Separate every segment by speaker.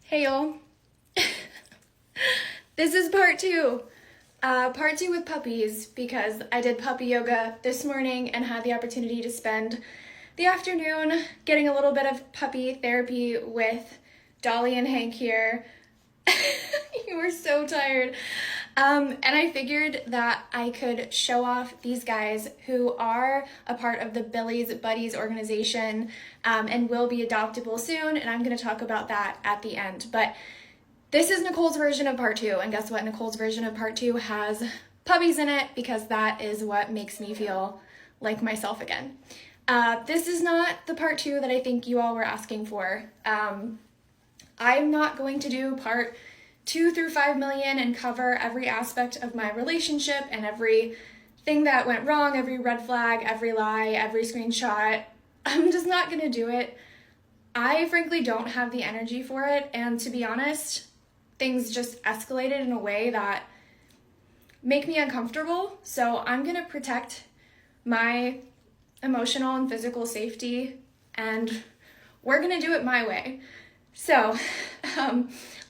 Speaker 1: Hey y'all. This is part two. Part two with puppies because I did puppy yoga this morning and had the opportunity to spend the afternoon getting a little bit of puppy therapy with Dolly and Hank here. You were so tired. And I figured that I could show off these guys who are a part of the Billy's Buddies organization and will be adoptable soon, and I'm going to talk about that at the end. But this is Nicole's version of part two, and guess what? Nicole's version of part two has puppies in it because that is what makes me feel like myself again. This is not the part two that I think you all were asking for. I'm not going to do part 2 through 5 million and cover every aspect of my relationship and everything that went wrong, every red flag, every lie, every screenshot. I'm just not gonna do it. I frankly don't have the energy for it, and to be honest, things just escalated in a way that make me uncomfortable. So I'm gonna protect my emotional and physical safety, and we're gonna do it my way. So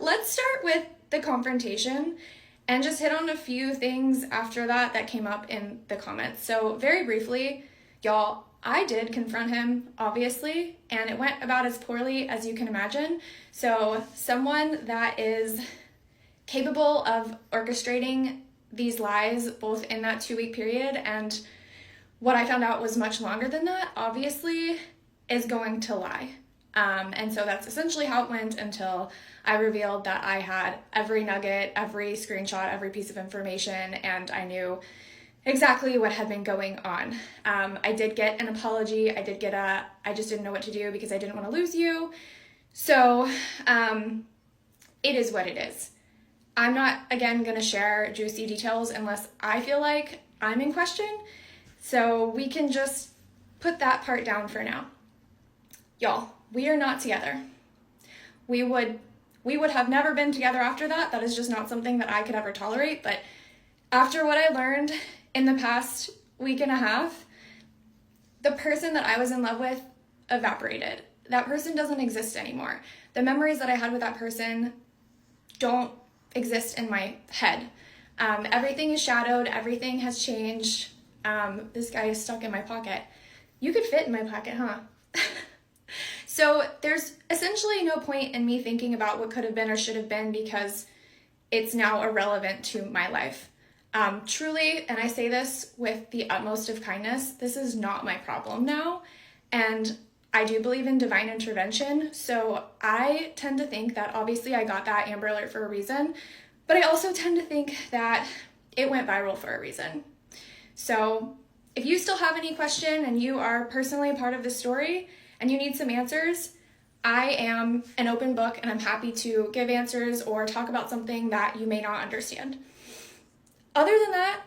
Speaker 1: let's start with the confrontation and just hit on a few things after that came up in the comments. So very briefly, y'all, I did confront him, obviously, and it went about as poorly as you can imagine. So someone that is capable of orchestrating these lies both in that 2-week period and what I found out was much longer than that, obviously, is going to lie. And so that's essentially how it went until I revealed that I had every nugget, every screenshot, every piece of information, and I knew exactly what had been going on. I did get an apology. I just didn't know what to do because I didn't want to lose you. So it is what it is. I'm not, again, going to share juicy details unless I feel like I'm in question. So we can just put that part down for now. Y'all, we are not together. We would have never been together after that. That is just not something that I could ever tolerate. But after what I learned in the past week and a half, the person that I was in love with evaporated. That person doesn't exist anymore. The memories that I had with that person don't exist in my head. Everything is shadowed. Everything has changed. This guy is stuck in my pocket. You could fit in my pocket, huh? So there's essentially no point in me thinking about what could have been or should have been because it's now irrelevant to my life. Truly, and I say this with the utmost of kindness, this is not my problem now. And I do believe in divine intervention. So I tend to think that obviously I got that Amber Alert for a reason, but I also tend to think that it went viral for a reason. So if you still have any question and you are personally a part of this story, and you need some answers, I am an open book and I'm happy to give answers or talk about something that you may not understand. Other than that,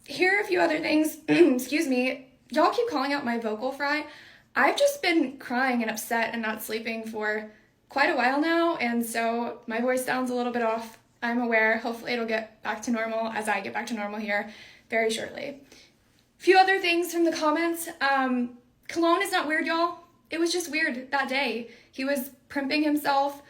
Speaker 1: here are a few other things. Excuse me, y'all keep calling out my vocal fry. I've just been crying and upset and not sleeping for quite a while now, and so my voice sounds a little bit off. I'm aware. Hopefully it'll get back to normal as I get back to normal here very shortly. A few other things from the comments. Cologne is not weird, y'all. It was just weird that day. He was primping himself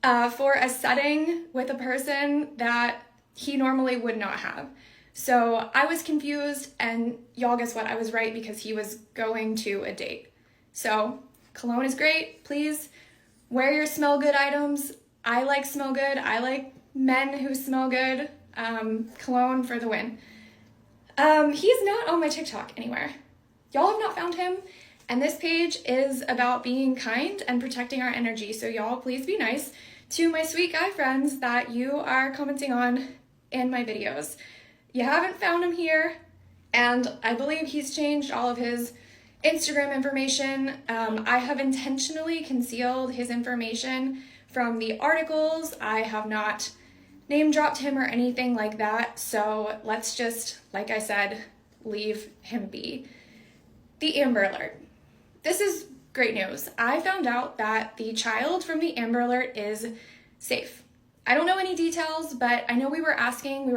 Speaker 1: for a setting with a person that he normally would not have. So I was confused, and y'all, guess what? I was right because he was going to a date. So cologne is great. Please wear your smell good items. I like smell good. I like men who smell good. Cologne for the win. He's not on my TikTok anywhere. Y'all have not found him. And this page is about being kind and protecting our energy. So y'all, please be nice to my sweet guy friends that you are commenting on in my videos. You haven't found him here, and I believe he's changed all of his Instagram information. I have intentionally concealed his information from the articles. I have not name dropped him or anything like that. So let's just, like I said, leave him be. The Amber Alert. This is great news. I found out that the child from the Amber Alert is safe. I don't know any details, but I know we were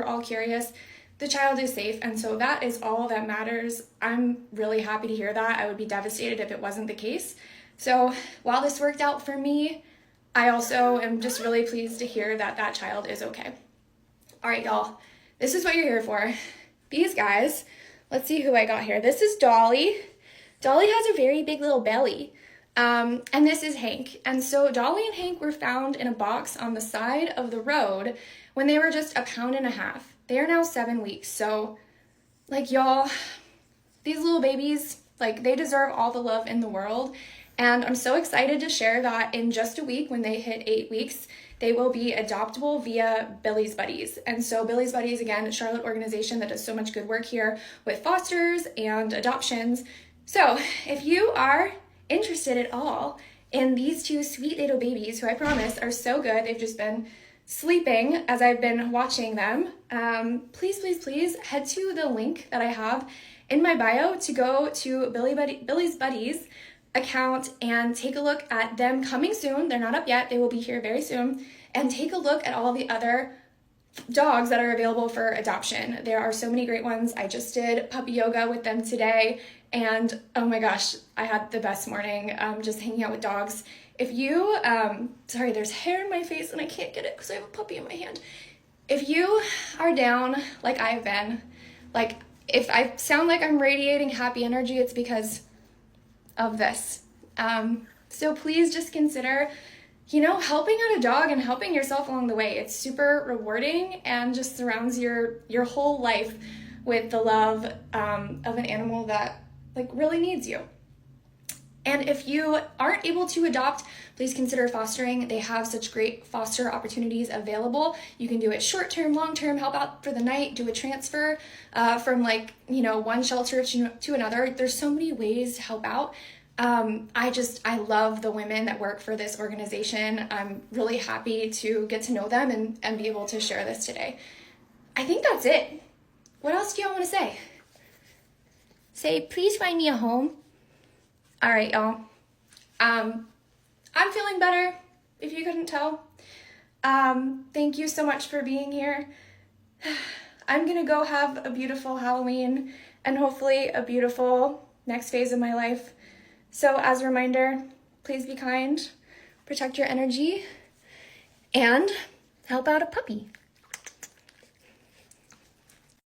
Speaker 1: all curious. The child is safe, and so that is all that matters. I'm really happy to hear that. I would be devastated if it wasn't the case. So while this worked out for me, I also am just really pleased to hear that that child is okay. All right, y'all, this is what you're here for. These guys, let's see who I got here. This is Dolly. Dolly has a very big little belly. And this is Hank. And so Dolly and Hank were found in a box on the side of the road when they were just 1.5 pounds. They are now 7 weeks. So, like, y'all, these little babies, like, they deserve all the love in the world. And I'm so excited to share that in just a week, when they hit 8 weeks, they will be adoptable via Billy's Buddies. And so Billy's Buddies, again, a Charlotte organization that does so much good work here with fosters and adoptions. So if you are interested at all in these two sweet little babies, who I promise are so good, they've just been sleeping as I've been watching them, please, please, please head to the link that I have in my bio to go to Billy's Buddies account and take a look at them coming soon. They're not up yet. They will be here very soon. And take a look at all the other dogs that are available for adoption. There are so many great ones. I just did puppy yoga with them today, and oh my gosh, I had the best morning just hanging out with dogs. If you, sorry, there's hair in my face and I can't get it because I have a puppy in my hand. If you are down like I've been, like if I sound like I'm radiating happy energy, it's because of this. So please just consider, helping out a dog and helping yourself along the way. It's super rewarding and just surrounds your whole life with the love of an animal that really needs you. And if you aren't able to adopt, please consider fostering. They have such great foster opportunities available. You can do it short-term, long-term, help out for the night, do a transfer from one shelter to another. There's so many ways to help out. I love the women that work for this organization. I'm really happy to get to know them and be able to share this today. I think that's it. What else do y'all want to say? Say, please find me a home. All right, y'all. I'm feeling better, if you couldn't tell. Thank you so much for being here. I'm gonna go have a beautiful Halloween and hopefully a beautiful next phase of my life. So as a reminder, please be kind, protect your energy, and help out a puppy.